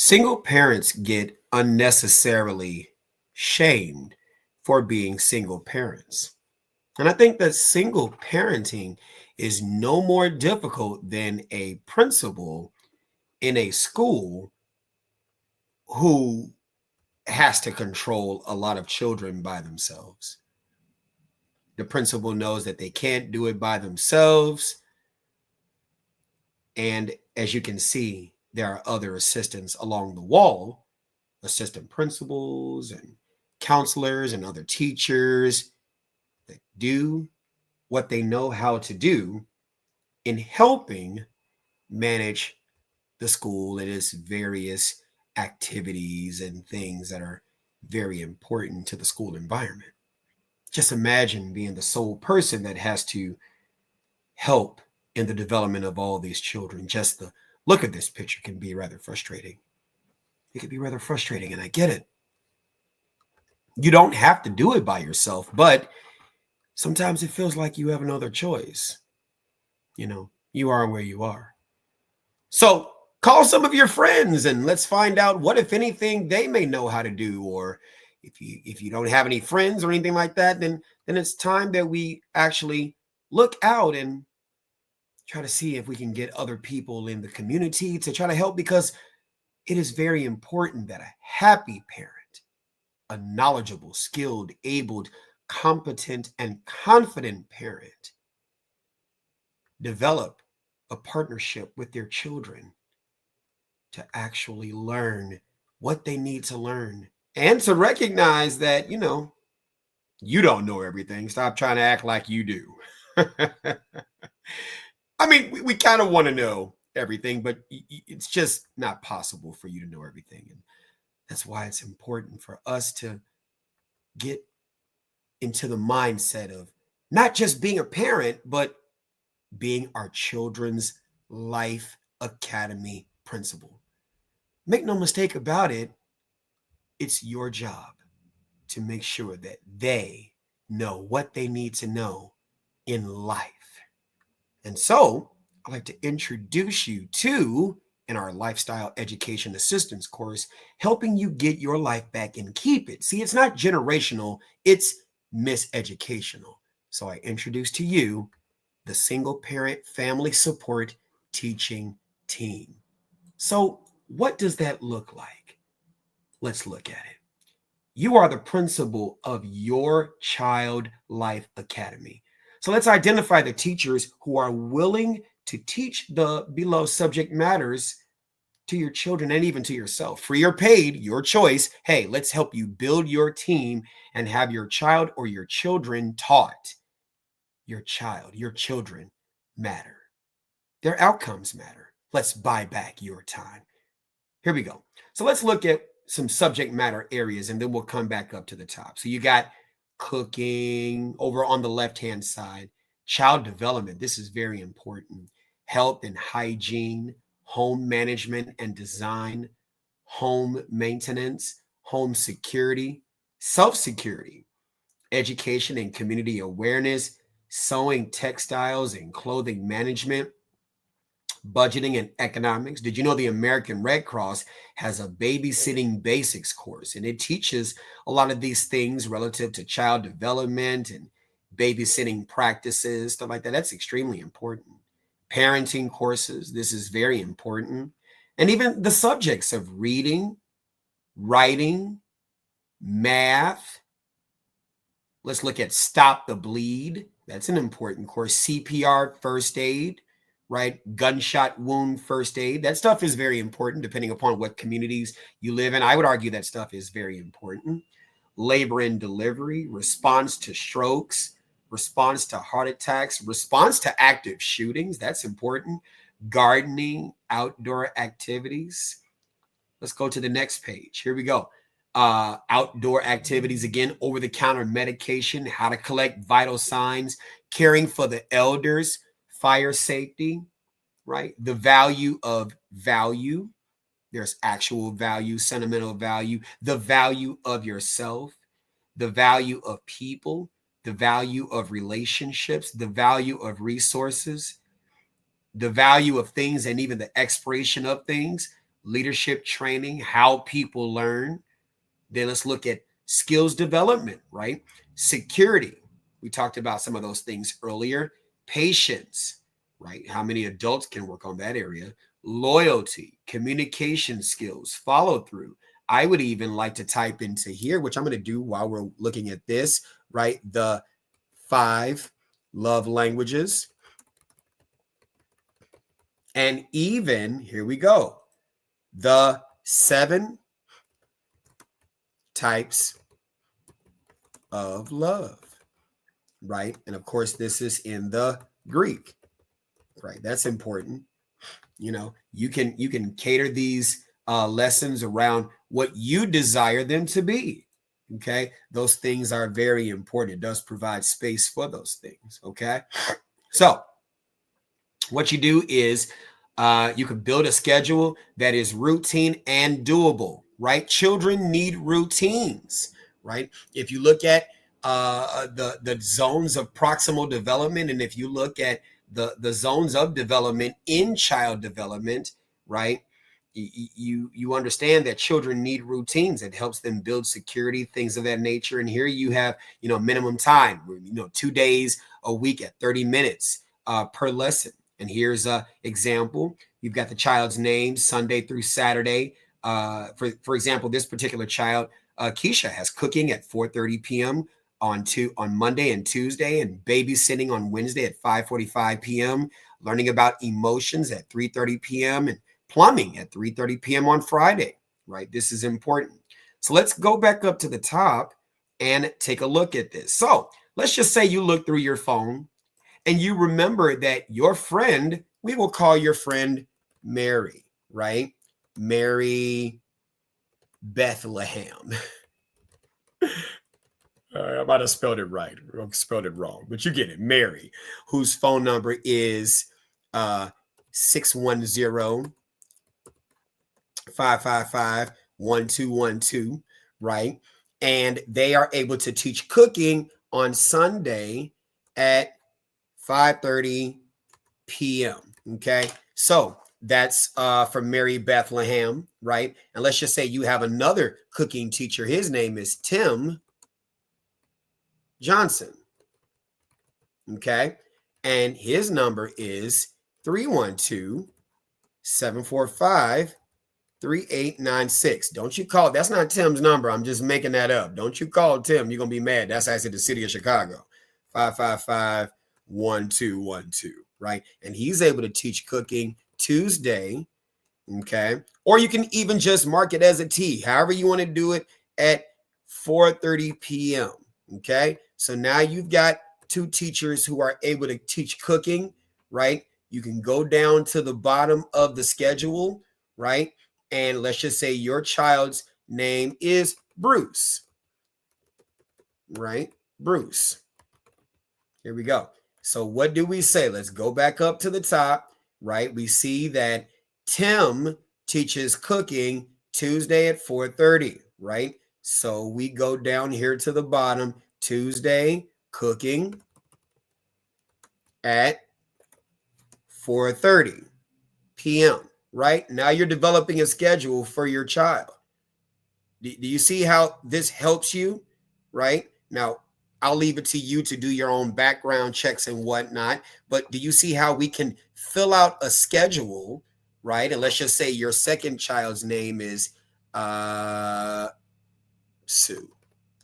Single parents get unnecessarily shamed for being single parents. And I think that single parenting is no more difficult than a principal in a school who has to control a lot of children by themselves. The principal knows that they can't do it by themselves. And as you can see, there are other assistants along the wall, assistant principals and counselors and other teachers that do what they know how to do in helping manage the school and its various activities and things that are very important to the school environment. Just imagine being the sole person that has to help in the development of all these children. Just the look at this picture can be rather frustrating. It can be rather frustrating, and I get it. You don't have to do it by yourself, but sometimes it feels like you have another choice. You are where you are. So call some of your friends and let's find out what, if anything, they may know how to do. Or if you don't have any friends or anything like that, then it's time that we actually look out and try to see if we can get other people in the community to try to help, because it is very important that a happy parent, a knowledgeable, skilled, abled, competent, and confident parent develop a partnership with their children to actually learn what they need to learn and to recognize that, you don't know everything. Stop trying to act like you do. I mean, we kind of want to know everything, but it's just not possible for you to know everything. And that's why it's important for us to get into the mindset of not just being a parent, but being our children's life academy principal. Make no mistake about it, it's your job to make sure that they know what they need to know in life. And so I'd like to introduce you to, in our lifestyle education assistance course, helping you get your life back and keep it. See, it's not generational, it's miseducational. So I introduce to you the single parent family support teaching team. So what does that look like? Let's look at it. You are the principal of your child life academy. So let's identify the teachers who are willing to teach the below subject matters to your children and even to yourself. Free or paid, your choice. Hey, let's help you build your team and have your child or your children taught. Your child, your children matter. Their outcomes matter. Let's buy back your time. Here we go. So let's look at some subject matter areas and then we'll come back up to the top. So you got cooking over on the left-hand side, child development. This is very important. Health and hygiene, home management and design, home maintenance, home security, self-security, education and community awareness, sewing, textiles and clothing management, budgeting and economics. Did you know the American Red Cross has a babysitting basics course, and it teaches a lot of these things relative to child development and babysitting practices, stuff like that. That's extremely important. Parenting courses, this is very important. And even the subjects of reading, writing, math. Let's look at Stop the Bleed. That's an important course. CPR, first aid, right? Gunshot wound first aid. That stuff is very important depending upon what communities you live in. I would argue that stuff is very important. Labor and delivery, response to strokes, response to heart attacks, response to active shootings. That's important. Gardening, outdoor activities. Let's go to the next page. Here we go. Outdoor activities, again, over-the-counter medication, how to collect vital signs, caring for the elders, fire safety, right? The value of value. There's actual value, sentimental value, the value of yourself, the value of people, the value of relationships, the value of resources, the value of things, and even the expiration of things. leadership training, how people learn. Then let's look at skills development, right? Security. We talked about some of those things earlier. Patience, right? How many adults can work on that area? Loyalty, communication skills, follow through. I would even like to type into here, which I'm going to do while we're looking at this, right? The 5 love languages. And even, here we go, the 7 types of love, right? And of course, this is in the Greek, right? That's important. You know, you can cater these lessons around what you desire them to be. Okay, those things are very important. It does provide space for those things. Okay, so what you do is you can build a schedule that is routine and doable, right? Children need routines, right? If you look at the zones of proximal development, and if you look at the zones of development in child development, right? You understand that children need routines. It helps them build security, things of that nature. And here you have, minimum time, 2 days a week at 30 minutes per lesson. And here's an example. You've got the child's name Sunday through Saturday. For example, this particular child, Keisha, has cooking at 4:30 p.m. on Monday and Tuesday, and babysitting on Wednesday at 5:45 p.m. Learning about emotions at 3:30 p.m. and plumbing at 3:30 p.m. on Friday. Right, this is important. So let's go back up to the top and take a look at this. So let's just say you look through your phone and you remember that your friend, we will call your friend Mary, right? Mary Bethlehem. I might have spelled it right. I spelled it wrong, but you get it. Mary, whose phone number is 610 555 1212, right? And they are able to teach cooking on Sunday at 5:30 p.m. Okay, so that's from Mary Bethlehem, right? And let's just say you have another cooking teacher. His name is Tim Johnson. Okay, and his number is 312 745 3896. Don't you call, that's not Tim's number. I'm just making that up. Don't you call Tim. You're going to be mad. That's actually the city of Chicago. 555 1212, right? And he's able to teach cooking Tuesday, okay? Or you can even just mark it as a T, however you want to do it, at 4:30 p.m., okay? So now you've got 2 teachers who are able to teach cooking, right? You can go down to the bottom of the schedule, right? And let's just say your child's name is Bruce, right? Bruce. Here we go. So what do we say? Let's go back up to the top, right? We see that Tim teaches cooking Tuesday at 4:30, right? So we go down here to the bottom, Tuesday cooking at 4:30 p.m., right? Now you're developing a schedule for your child. Do you see how this helps you, right? Now, I'll leave it to you to do your own background checks and whatnot. But do you see how we can fill out a schedule, right? And let's just say your second child's name is Sue.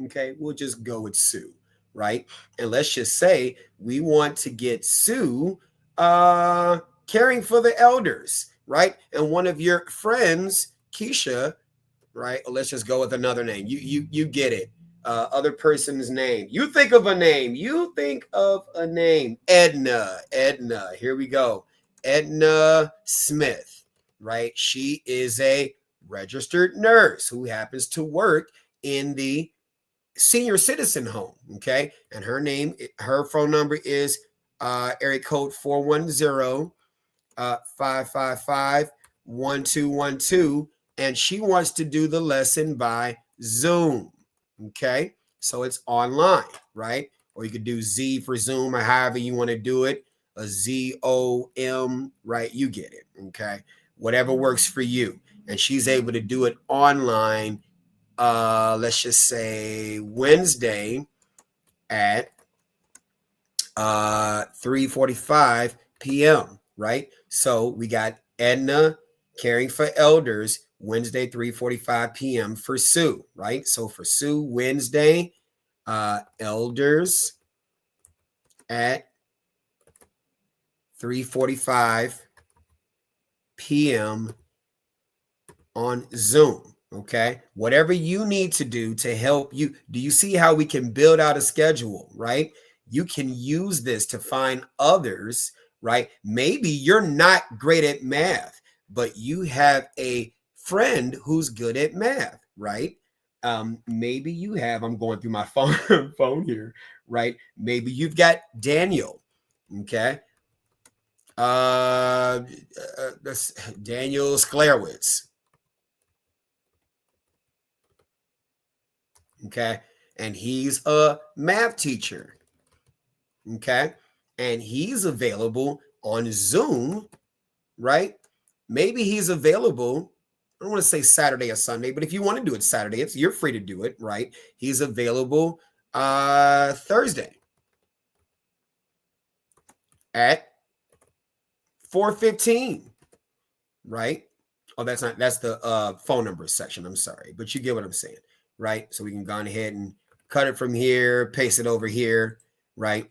Okay, we'll just go with Sue, right? And let's just say we want to get Sue caring for the elders, right? And one of your friends, Keisha, right? Or let's just go with another name. You get it. Other person's name. You think of a name. Edna. Here we go. Edna Smith, right? She is a registered nurse who happens to work in the senior citizen home. Okay. And her phone number is area code 410 555 1212. And she wants to do the lesson by Zoom. Okay, so it's online, right? Or you could do Z for Zoom, or however you want to do it, a ZOM, right? You get it. Okay, whatever works for you. and she's able to do it online, let's just say Wednesday at 3:45 p.m., right? So we got Edna caring for elders Wednesday 3:45 p.m. for Sue, right? So for Sue, Wednesday, elders at 3:45 p.m. on Zoom. Okay. Whatever you need to do to help you. Do you see how we can build out a schedule, right? You can use this to find others, right? Maybe you're not great at math, but you have a friend who's good at math, right? Maybe you have, I'm going through my phone here, right? Maybe you've got Daniel, okay? That's Daniel Sklarowitz. Okay. And he's a math teacher. Okay. And he's available on Zoom, right? Maybe he's available. I don't want to say Saturday or Sunday, but if you want to do it Saturday, you're free to do it, right? He's available Thursday at 4:15, right? Oh, that's the phone number section. I'm sorry, but you get what I'm saying, right? So we can go ahead and cut it from here, paste it over here, right?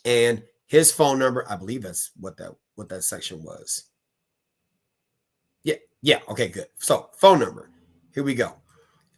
And his phone number, I believe that's what that section was. Yeah, okay, good. So phone number. Here we go.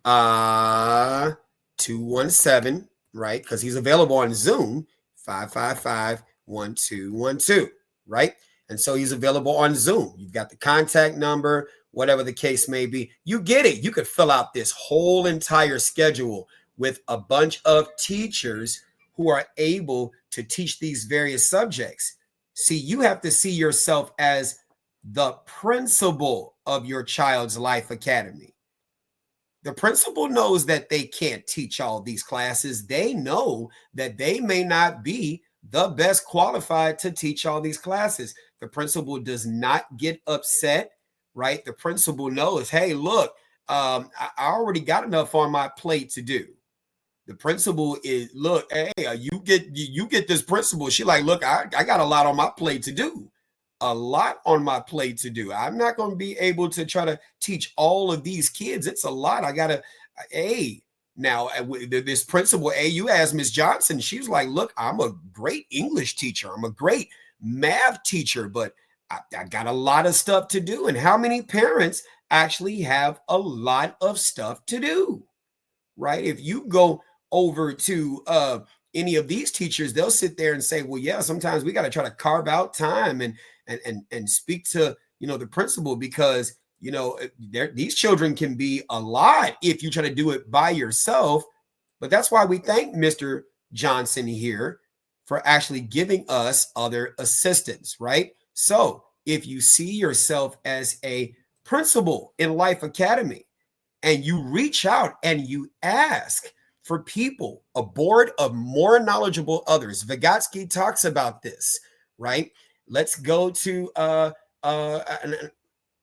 217, right? Because he's available on Zoom, 555-1212, right? And so he's available on Zoom. You've got the contact number, whatever the case may be. You get it. You could fill out this whole entire schedule with a bunch of teachers who are able to teach these various subjects. See, you have to see yourself as the principal of your child's life academy. The principal knows that they can't teach all these classes. They know that they may not be the best qualified to teach all these classes. The principal does not get upset, right? The principal knows, hey, look, I already got enough on my plate to do. The principal is, look, hey, you get this principal. She like, look, I got a lot on my plate to do. A lot on my plate to do. I'm not going to be able to try to teach all of these kids. It's a lot. I got to, hey, now this principal, hey, you asked Miss Johnson. She was like, look, I'm a great English teacher. I'm a great math teacher, but I got a lot of stuff to do. And how many parents actually have a lot of stuff to do, right? If you go over to any of these teachers, they'll sit there and say, well, yeah, sometimes we got to try to carve out time and speak to, the principal, because, these children can be a lot if you try to do it by yourself. But that's why we thank Mr. Johnson here for actually giving us other assistants, right? So if you see yourself as a principal in Life Academy and you reach out and you ask for people, a board of more knowledgeable others, Vygotsky talks about this, right? Let's go to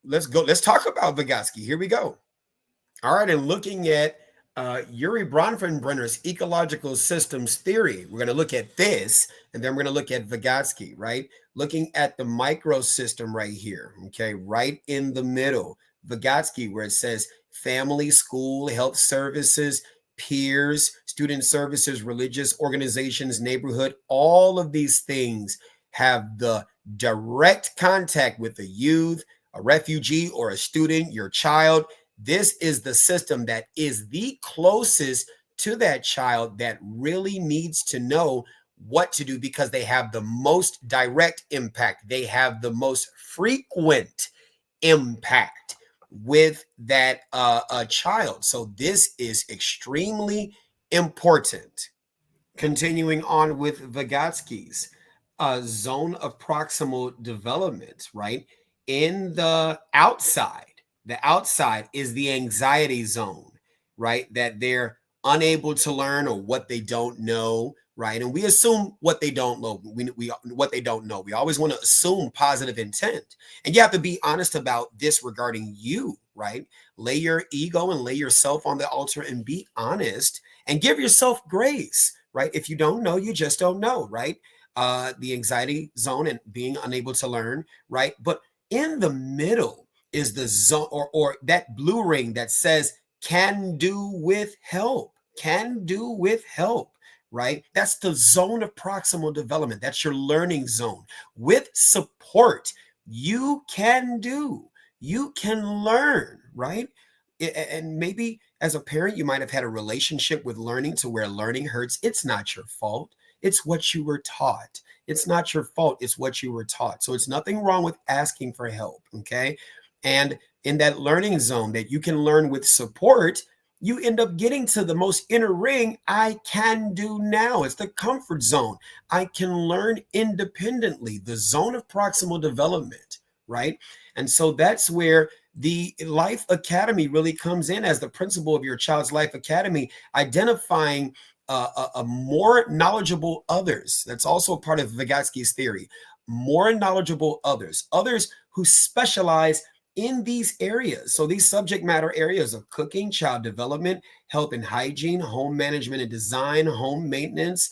let's talk about Vygotsky. Here we go. All right, and looking at Yuri Bronfenbrenner's ecological systems theory, we're going to look at this, and then we're going to look at Vygotsky, right? Looking at the microsystem right here, okay, right in the middle, Vygotsky, where it says family, school, health services, peers, student services, religious organizations, neighborhood, all of these things have the direct contact with a youth, a refugee, or a student, your child. This is the system that is the closest to that child that really needs to know what to do, because they have the most direct impact. They have the most frequent impact with that child. So this is extremely important. Continuing on with Vygotsky's zone of proximal development, right? In the outside is the anxiety zone, right? That they're unable to learn, or what they don't know, right? And we assume what they don't know. We what they don't know. We always want to assume positive intent, and you have to be honest about this regarding you, right? Lay your ego and lay yourself on the altar and be honest and give yourself grace, right? If you don't know, you just don't know, right? The anxiety zone and being unable to learn, right? But in the middle is the zone or that blue ring that says can do with help, can do with help, right? That's the zone of proximal development. That's your learning zone. With support, you can do, you can learn, right? And maybe as a parent, you might have had a relationship with learning to where learning hurts. It's not your fault. It's what you were taught. It's not your fault. It's what you were taught. So it's nothing wrong with asking for help. Okay. And in that learning zone that you can learn with support, you end up getting to the most inner ring. I can do now. It's the comfort zone. I can learn independently, the zone of proximal development, right? And so that's where the Life Academy really comes in as the principal of your child's Life Academy, identifying a more knowledgeable others. That's also part of Vygotsky's theory. More knowledgeable others, others who specialize in these areas. So these subject matter areas of cooking, child development, health and hygiene, home management and design, home maintenance,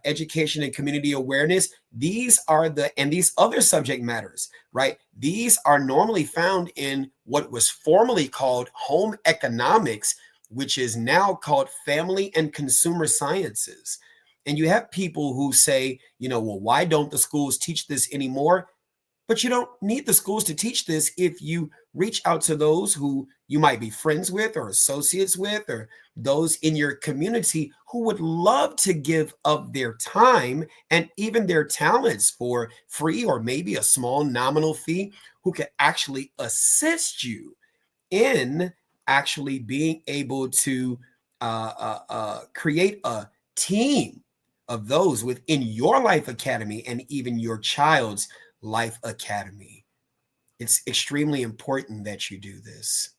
education and community awareness. These are and these other subject matters, right? These are normally found in what was formerly called home economics, which is now called family and consumer sciences. And you have people who say, well, why don't the schools teach this anymore? But you don't need the schools to teach this if you reach out to those who you might be friends with or associates with, or those in your community who would love to give of their time and even their talents for free or maybe a small nominal fee, who can actually assist you in actually being able to create a team of those within your Life Academy and even your child's Life Academy. It's extremely important that you do this.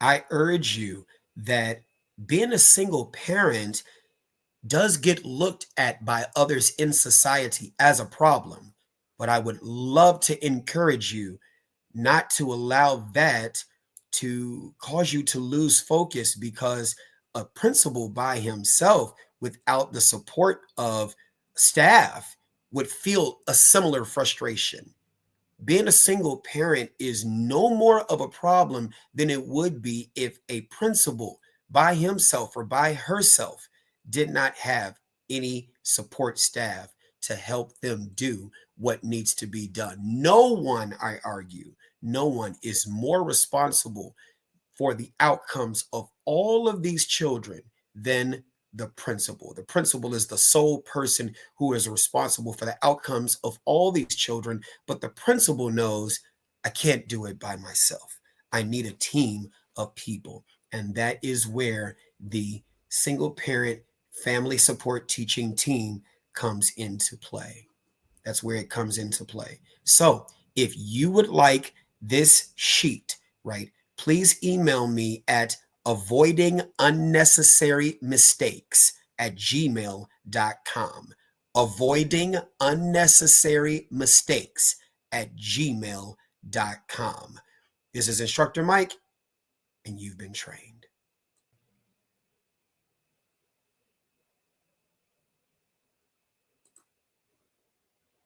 I urge you that being a single parent does get looked at by others in society as a problem, but I would love to encourage you not to allow that to cause you to lose focus, because a principal by himself without the support of staff would feel a similar frustration. Being a single parent is no more of a problem than it would be if a principal by himself or by herself did not have any support staff to help them do what needs to be done. No one, I argue, no one is more responsible for the outcomes of all of these children than the principal. The principal is the sole person who is responsible for the outcomes of all these children, but the principal knows I can't do it by myself. I need a team of people. And that is where the single parent family support teaching team comes into play. That's where it comes into play. So if you would like this sheet, right, please email me at avoidingunnecessarymistakes@gmail.com. Avoidingunnecessarymistakes@gmail.com. This is Instructor Mike, and you've been trained.